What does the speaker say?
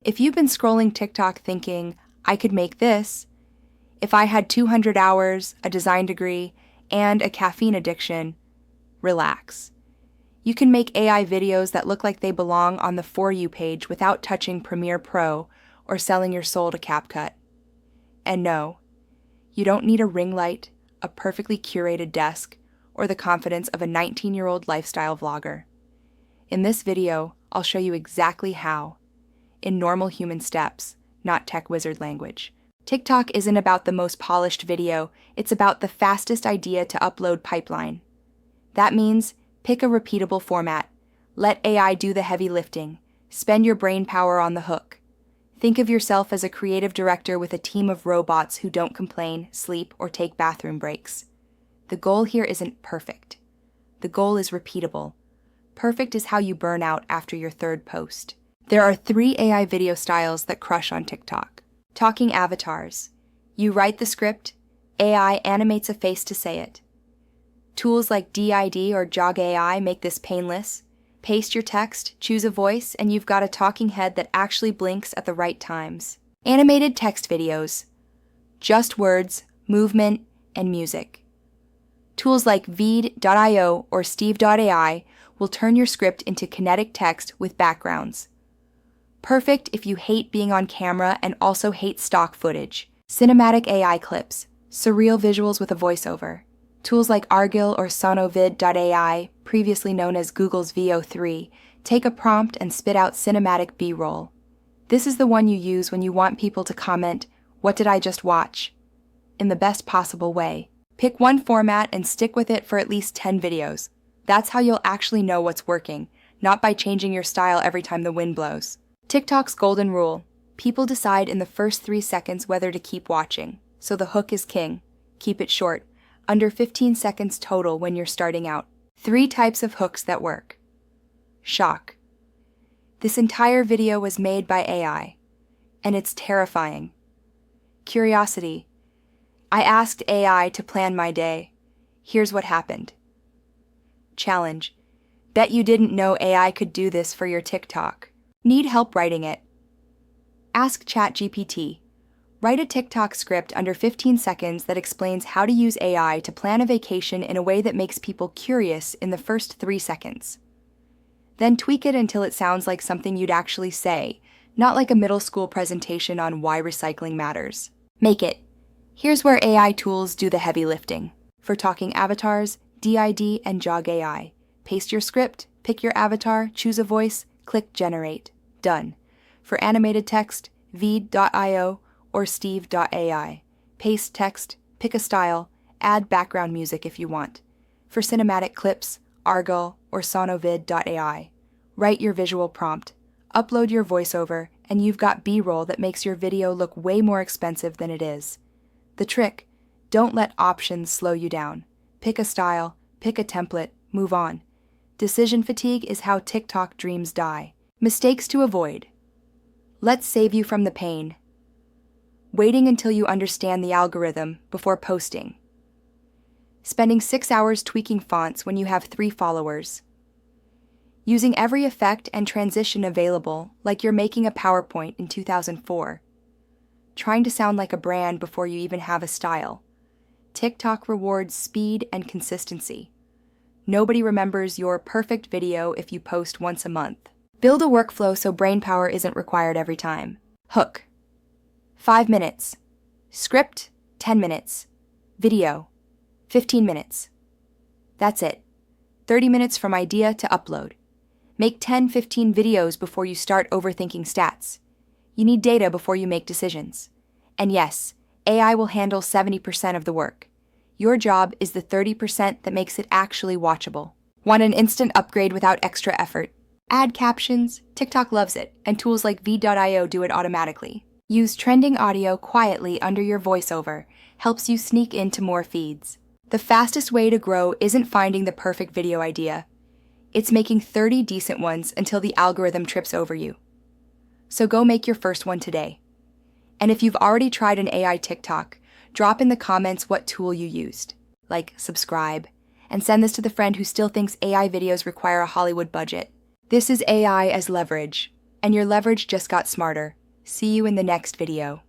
If you've been scrolling TikTok thinking, I could make this, if I had 200 hours, a design degree, and a caffeine addiction, relax. You can make AI videos that look like they belong on the For You page without touching Premiere Pro or selling your soul to CapCut. And no, you don't need a ring light, a perfectly curated desk, or the confidence of a 19-year-old lifestyle vlogger. In this video, I'll show you exactly how, in normal human steps, not tech wizard language. TikTok isn't about the most polished video, it's about the fastest idea to upload pipeline. That means pick a repeatable format, let AI do the heavy lifting, spend your brain power on the hook. Think of yourself as a creative director with a team of robots who don't complain, sleep, or take bathroom breaks. The goal here isn't perfect. The goal is repeatable. Perfect is how you burn out after your third post. There are 3 AI video styles that crush on TikTok. Talking avatars. You write the script, AI animates a face to say it. Tools like DID or Jog AI make this painless. Paste your text, choose a voice, and you've got a talking head that actually blinks at the right times. Animated text videos. Just words, movement, and music. Tools like Veed.io or Steve.ai will turn your script into kinetic text with backgrounds. Perfect if you hate being on camera and also hate stock footage. Cinematic AI clips, surreal visuals with a voiceover. Tools like Argil or Sonovid.ai, previously known as Google's VO3, take a prompt and spit out cinematic B-roll. This is the one you use when you want people to comment, "What did I just watch?" in the best possible way. Pick one format and stick with it for at least 10 videos. That's how you'll actually know what's working, not by changing your style every time the wind blows. TikTok's golden rule. People decide in the first 3 seconds whether to keep watching, so the hook is king. Keep it short, under 15 seconds total when you're starting out. 3 types of hooks that work. Shock. This entire video was made by AI, and it's terrifying. Curiosity. I asked AI to plan my day. Here's what happened. Challenge. Bet you didn't know AI could do this for your TikTok. Need help writing it? Ask ChatGPT. Write a TikTok script under 15 seconds that explains how to use AI to plan a vacation in a way that makes people curious in the first 3 seconds. Then tweak it until it sounds like something you'd actually say, not like a middle school presentation on why recycling matters. Make it. Here's where AI tools do the heavy lifting. For talking avatars, DID and Jog AI. Paste your script, pick your avatar, choose a voice, click Generate. Done. For animated text, Veed.io or Steve.ai. Paste text, pick a style, add background music if you want. For cinematic clips, Argil or Sonovid.ai. Write your visual prompt, upload your voiceover, and you've got B-roll that makes your video look way more expensive than it is. The trick, don't let options slow you down. Pick a style, pick a template, move on. Decision fatigue is how TikTok dreams die. Mistakes to avoid. Let's save you from the pain. Waiting until you understand the algorithm before posting. Spending 6 hours tweaking fonts when you have 3 followers. Using every effect and transition available like you're making a PowerPoint in 2004. Trying to sound like a brand before you even have a style. TikTok rewards speed and consistency. Nobody remembers your perfect video if you post once a month. Build a workflow so brainpower isn't required every time. Hook. 5 minutes. Script, 10 minutes. Video, 15 minutes. That's it. 30 minutes from idea to upload. Make 10-15 videos before you start overthinking stats. You need data before you make decisions. And yes, AI will handle 70% of the work. Your job is the 30% that makes it actually watchable. Want an instant upgrade without extra effort? Add captions, TikTok loves it, and tools like Veed.io do it automatically. Use trending audio quietly under your voiceover, helps you sneak into more feeds. The fastest way to grow isn't finding the perfect video idea. It's making 30 decent ones until the algorithm trips over you. So go make your first one today. And if you've already tried an AI TikTok, drop in the comments what tool you used. Like, subscribe, and send this to the friend who still thinks AI videos require a Hollywood budget. This is AI as leverage. and your leverage just got smarter. See you in the next video.